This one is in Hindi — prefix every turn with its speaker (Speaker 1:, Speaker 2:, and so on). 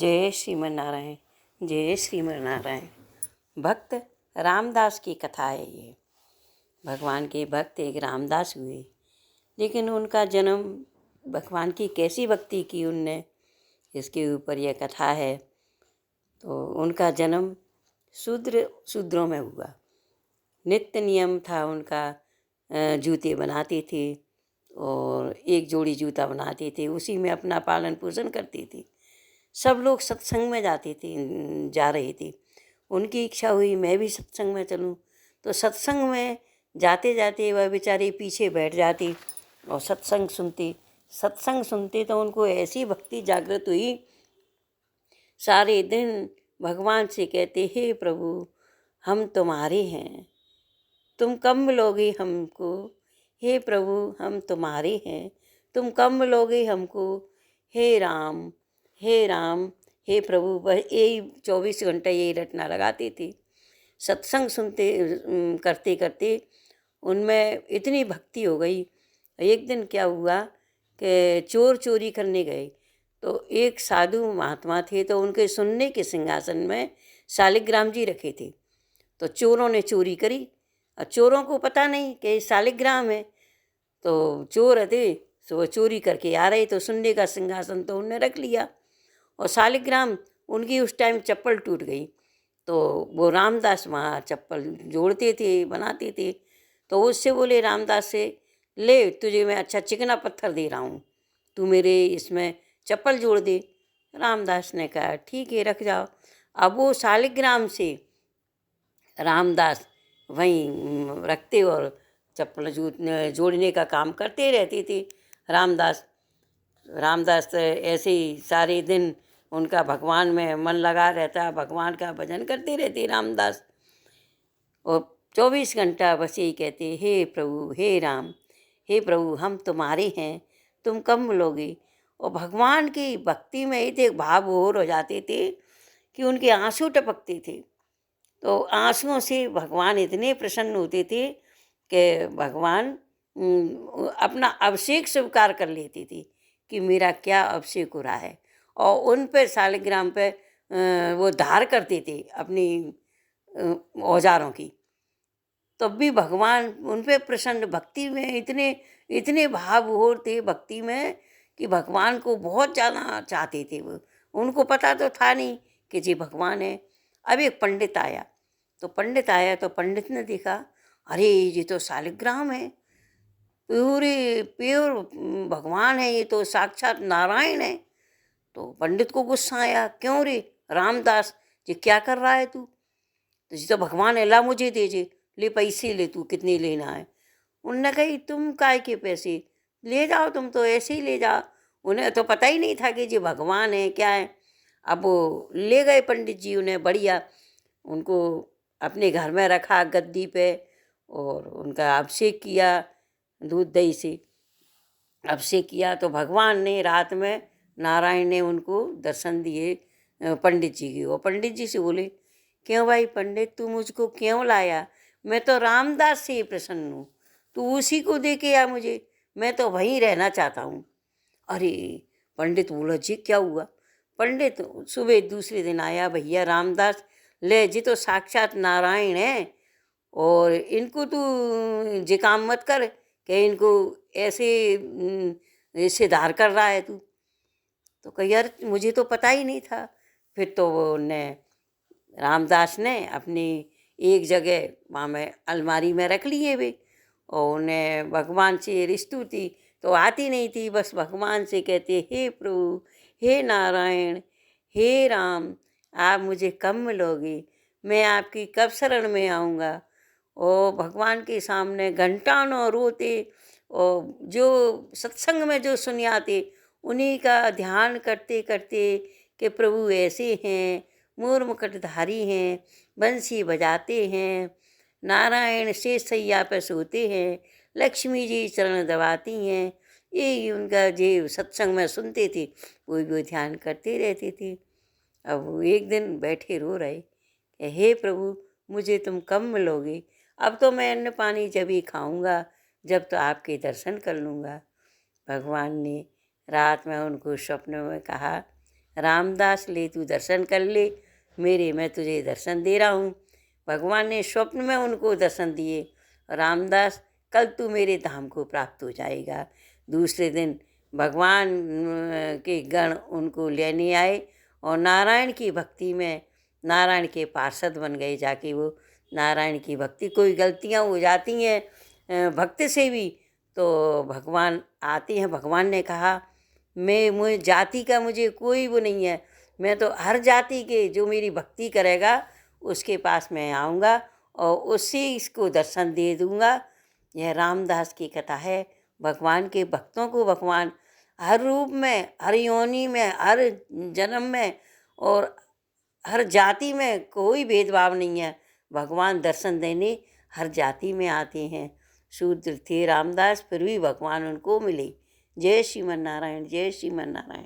Speaker 1: जय श्रीमन नारायण। जय श्रीमन नारायण। भक्त रामदास की कथा है ये। भगवान के भक्त एक रामदास हुए, लेकिन उनका जन्म, भगवान की कैसी भक्ति की उनने, इसके ऊपर यह कथा है। तो उनका जन्म शूद्रों में हुआ। नित्य नियम था उनका, जूते बनाते थे और एक जोड़ी जूता बनाते थे, उसी में अपना पालन पोषण करते थे। सब लोग सत्संग में जा रहे थे। उनकी इच्छा हुई मैं भी सत्संग में चलूं, तो सत्संग में जाते जाते वह बेचारे पीछे बैठ जाते और सत्संग सुनते तो उनको ऐसी भक्ति जागृत हुई, सारे दिन भगवान से कहते, हे प्रभु हम तुम्हारे हैं, तुम कब मिलोगे हमको। हे प्रभु हम तुम्हारे हैं, तुम कब मिलोगे हमको। हे राम हे प्रभु। वह यही 24 घंटे यही रटना लगाती थी। सत्संग सुनते करते करते उनमें इतनी भक्ति हो गई। एक दिन क्या हुआ कि चोर चोरी करने गए, तो एक साधु महात्मा थे, तो उनके सुनने के सिंहासन में शालिग्राम जी रखे थे। तो चोरों ने चोरी करी और चोरों को पता नहीं कि शालिग्राम है। तो चोर थे, तो वो चोरी करके आ रहे, तो सुनने का सिंहासन तो उनने रख लिया और शालिग्राम उनकी उस टाइम चप्पल टूट गई। तो वो रामदास वहाँ चप्पल जोड़ते थे, बनाते थे। तो उससे बोले रामदास से, ले तुझे मैं अच्छा चिकना पत्थर दे रहा हूँ, तू मेरे इसमें चप्पल जोड़ दे। रामदास ने कहा ठीक है, रख जाओ। अब वो शालिग्राम से रामदास वहीं रखते और चप्पल जोड़ने का काम करते रहते थे। रामदास तो ऐसे ही सारे दिन उनका भगवान में मन लगा रहता, भगवान का भजन करते रहते रामदास। और 24 घंटा बस यही कहते, हे प्रभु हम तुम्हारे हैं, तुम कब मिलोगे। और भगवान की भक्ति में इतने भावविभोर हो जाते थे कि उनके आंसू टपकते थे। तो आंसुओं से भगवान इतने प्रसन्न होते थे कि भगवान अपना अभिषेक स्वीकार कर लेती थी कि मेरा क्या अभिषेक हो रहा है। और उन पर शालिग्राम पे वो धार करते थे अपनी औजारों की। तब भी भगवान उन पर प्रसन्न, भक्ति में इतने भाव विभोर थे भक्ति में कि भगवान को बहुत ज़्यादा चाहते थे वो। उनको पता तो था नहीं कि जी भगवान है। अब एक पंडित आया, तो पंडित ने देखा, अरे ये तो शालिग्राम है, प्योर भगवान है, ये तो साक्षात नारायण है। तो पंडित को गुस्सा आया, क्यों रे रामदास, ये क्या कर रहा है तू। तो जी तो भगवान है, ला मुझे दे, ले पैसे ले, तू कितने लेना है। उनने कही तुम काय के पैसे, ले जाओ, तुम तो ऐसे ही ले जाओ। उन्हें तो पता ही नहीं था कि जी भगवान है क्या है। अब वो ले गए पंडित जी, उन्हें बढ़िया उनको अपने घर में रखा गद्दी पे और उनका अभिषेक किया, दूध दही से अभिषेक किया। तो भगवान ने रात में, नारायण ने उनको दर्शन दिए पंडित जी की। वो पंडित जी से बोले, क्यों भाई पंडित, तू मुझको क्यों लाया, मैं तो रामदास से ही प्रसन्न हूँ, तू उसी को दे के आ मुझे, मैं तो वहीं रहना चाहता हूँ। अरे पंडित बोला जी क्या हुआ। पंडित सुबह दूसरे दिन आया, भैया रामदास ले जी तो साक्षात नारायण है, और इनको तू जे काम मत कर कि इनको ऐसे धार कर रहा है तू। तो कही यार मुझे तो पता ही नहीं था। फिर तो वो ने रामदास ने अपनी एक जगह वहाँ में अलमारी में रख लिए वे, और उन्हें भगवान से रिश्तु थी तो आती नहीं थी, बस भगवान से कहते, हे प्रभु, हे नारायण, हे राम, आप मुझे कब मिलोगे, मैं आपकी कब शरण में आऊँगा। और भगवान के सामने घंटानों रोते, और जो सत्संग में जो सुनियाते उन्हीं का ध्यान करते करते कि प्रभु ऐसे हैं, मोर मुकुटधारी हैं, बंसी बजाते हैं, नारायण शेष सैया पर सोते हैं, लक्ष्मी जी चरण दबाती हैं। ये उनका जो सत्संग में सुनते थे वो ध्यान करते रहते थे। अब वो एक दिन बैठे रो रहे कि हे प्रभु मुझे तुम कब मिलोगे, अब तो मैं अन्न पानी जब ही खाऊंगा जब तो आपके दर्शन कर लूँगा। भगवान ने रात में उनको स्वप्न में कहा, रामदास ले तू दर्शन कर ले मेरे, मैं तुझे दर्शन दे रहा हूँ। भगवान ने स्वप्न में उनको दर्शन दिए। रामदास कल तू मेरे धाम को प्राप्त हो जाएगा। दूसरे दिन भगवान के गण उनको लेने आए और नारायण की भक्ति में नारायण के पार्षद बन गए। जाके वो नारायण की भक्ति, कोई गलतियाँ हो जाती हैं भक्त से भी तो भगवान आते हैं। भगवान ने कहा मुझे जाति का मुझे कोई वो नहीं है, मैं तो हर जाति के जो मेरी भक्ति करेगा उसके पास मैं आऊँगा और उसी इसको दर्शन दे दूँगा। यह रामदास की कथा है। भगवान के भक्तों को भगवान हर रूप में, हर योनि में, हर जन्म में और हर जाति में कोई भेदभाव नहीं है। भगवान दर्शन देने हर जाति में आते हैं। शूद्र थे रामदास, फिर भी भगवान उनको मिले। जय श्रीमन नारायण, जय श्रीमन नारायण।